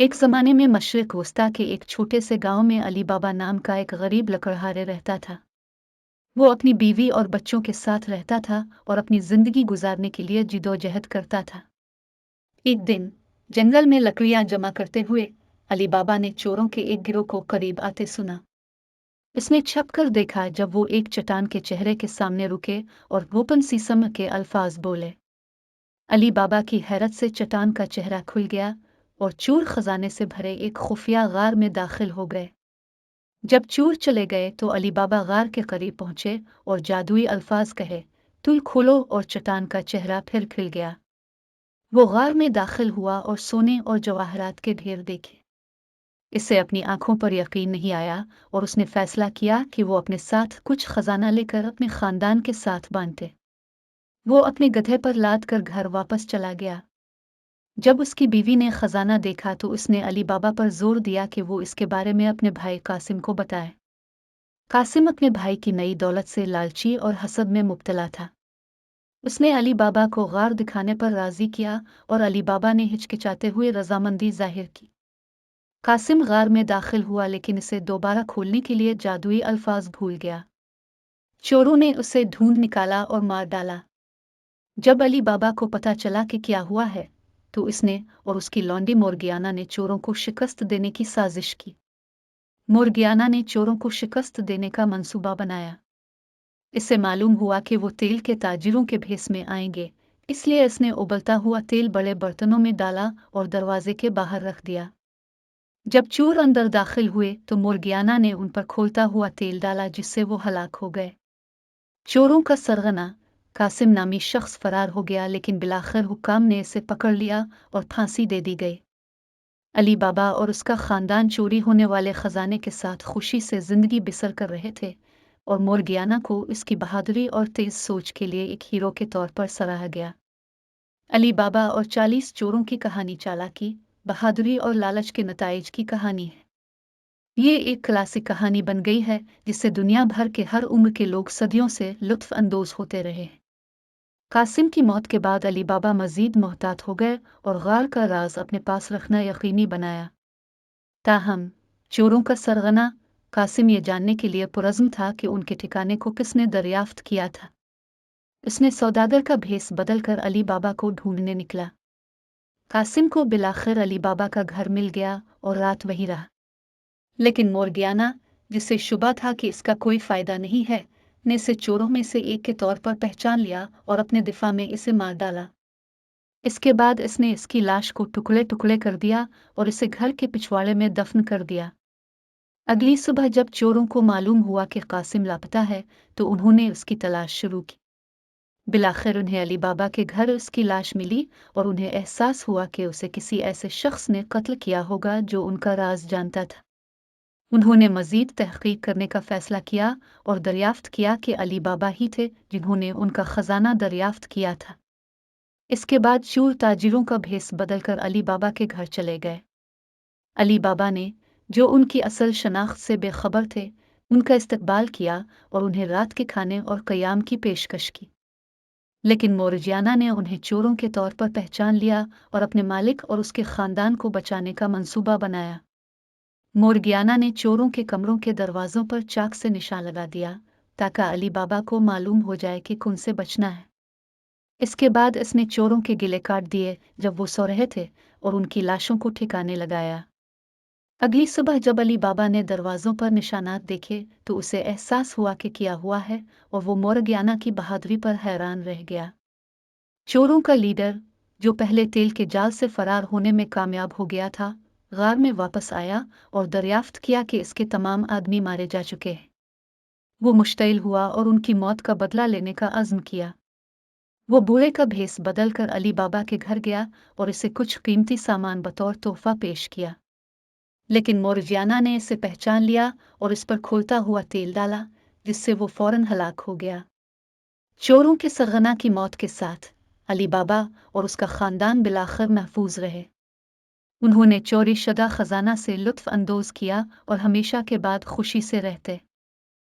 एक ज़माने में मशरिक़ वस्ता के एक छोटे से गांव में अली बाबा नाम का एक गरीब लकड़हारे रहता था। वो अपनी बीवी और बच्चों के साथ रहता था और अपनी ज़िंदगी गुजारने के लिए जिदोजहद करता था। एक दिन जंगल में लकड़ियां जमा करते हुए अली बाबा ने चोरों के एक गिरोह को करीब आते सुना। इसने छपकर देखा जब वो एक चट्टान के चेहरे के सामने रुके और गोपन सीसम के अल्फाज बोले। अली बाबा की हैरत से चट्टान का चेहरा खुल गया और चोर खजाने से भरे एक खुफिया गार में दाखिल हो गए। जब चोर चले गए तो अली बाबा गार के करीब पहुंचे और जादुई अल्फाज कहे, तुल खोलो, और चट्टान का चेहरा फिर खिल गया। वो गार में दाखिल हुआ और सोने और जवाहरात के ढेर देखे। इससे अपनी आंखों पर यकीन नहीं आया और उसने फैसला किया कि वो अपने साथ कुछ खजाना लेकर अपने खानदान के साथ बांटे। वो अपने गधे पर लाद कर घर वापस चला गया। जब उसकी बीवी ने खजाना देखा तो उसने अली बाबा पर जोर दिया कि वो इसके बारे में अपने भाई कासिम को बताए। कासिम अपने भाई की नई दौलत से लालची और हसद में मुब्तला था। उसने अली बाबा को गार दिखाने पर राजी किया और अली बाबा ने हिचकिचाते हुए रजामंदी जाहिर की। कासिम गार में दाखिल हुआ लेकिन इसे दोबारा खोलने के लिए जादुई अल्फाज भूल गया। चोरों ने उसे ढूंढ निकाला और मार डाला। जब अली बाबा को पता चला कि क्या हुआ है तो इसने और उसकी लौंडी मोर्गियाना ने चोरों को शिकस्त देने की साजिश की। मोर्गियाना ने चोरों को शिकस्त देने का मंसूबा बनाया। इससे मालूम हुआ कि वो तेल के ताजिरों के भेस में आएंगे, इसलिए इसने उबलता हुआ तेल बड़े बर्तनों में डाला और दरवाजे के बाहर रख दिया। जब चोर अंदर दाखिल हुए तो मोर्गियाना ने उन पर खोलता हुआ तेल डाला, जिससे वो हलाक हो गए। चोरों का सरगना कासिम नामी शख्स फरार हो गया, लेकिन बिलाखिर हुक्काम ने इसे पकड़ लिया और फांसी दे दी गई। अली बाबा और उसका खानदान चोरी होने वाले खजाने के साथ खुशी से जिंदगी बसर कर रहे थे और मोर्गियाना को इसकी बहादुरी और तेज सोच के लिए एक हीरो के तौर पर सराहा गया। अली बाबा और 40 चोरों की कहानी चालाकी, बहादुरी और लालच के नताइज की कहानी है। ये एक क्लासिक कहानी बन गई है जिससे दुनिया भर के हर उम्र के लोग सदियों से लुत्फ अंदोज होते रहे। कासिम की मौत के बाद अली बाबा मजीद मोहतात हो गए और गार का राज अपने पास रखना यकीनी बनाया। ताहम चोरों का सरगना कासिम ये जानने के लिए पुरज़्म था कि उनके ठिकाने को किसने दरियाफ्त किया था। उसने सौदागर का भेस बदलकर अली बाबा को ढूंढने निकला। कासिम को बिलाखिर अली बाबा का घर मिल गया और रात वहीं रहा। लेकिन मोर्गियाना, जिसे शुबा था कि इसका कोई फायदा नहीं है, ने इसे चोरों में से एक के तौर पर पहचान लिया और अपने दिफा में इसे मार डाला। इसके बाद इसने इसकी लाश को टुकड़े टुकड़े कर दिया और इसे घर के पिछवाड़े में दफन कर दिया। अगली सुबह जब चोरों को मालूम हुआ कि कासिम लापता है तो उन्होंने उसकी तलाश शुरू की। बिलाखिर उन्हें अली बाबा के घर उसकी लाश मिली और उन्हें एहसास हुआ कि उसे किसी ऐसे शख्स ने कत्ल किया होगा जो उनका राज जानता था। उन्होंने मजीद तहकीक करने का फैसला किया और दरियाफ्त किया कि अली बाबा ही थे जिन्होंने उनका खजाना दरियाफ्त किया था। इसके बाद चोर ताजिरों का भेस बदलकर अली बाबा के घर चले गए। अली बाबा ने, जो उनकी असल शनाख्त से बेखबर थे, उनका इस्तकबाल किया और उन्हें रात के खाने और क़याम की पेशकश की। लेकिन मोर्जियाना ने उन्हें चोरों के तौर पर पहचान लिया और अपने मालिक और उसके खानदान को बचाने का मंसूबा बनाया। मोर्गियाना ने चोरों के कमरों के दरवाजों पर चाक से निशान लगा दिया ताकि अली बाबा को मालूम हो जाए कि कौन से बचना है। इसके बाद इसने चोरों के गिले काट दिए जब वो सो रहे थे और उनकी लाशों को ठिकाने लगाया। अगली सुबह जब अली बाबा ने दरवाजों पर निशानात देखे तो उसे एहसास हुआ कि क्या हुआ है और वो मोर्गियाना की बहादुरी पर हैरान रह गया। चोरों का लीडर, जो पहले तेल के जाल से फरार होने में कामयाब हो गया था, गार में वापस आया और दरियाफ्त किया कि इसके तमाम आदमी मारे जा चुके हैं। वो मुश्तइल हुआ और उनकी मौत का बदला लेने का अज़्म किया। वो बूढ़े का भेस बदलकर अली बाबा के घर गया और इसे कुछ कीमती सामान बतौर तोहफा पेश किया। लेकिन मोर्जियाना ने इसे पहचान लिया और इस पर खोलता हुआ तेल डाला, जिससे वो फौरन हलाक हो गया। चोरों के सरगना की मौत के साथ अली बाबा और उसका खानदान बिलाखिर महफूज रहे। उन्होंने चोरी शुदा खजाना से लुत्फ अंदोज किया और हमेशा के बाद खुशी से रहते।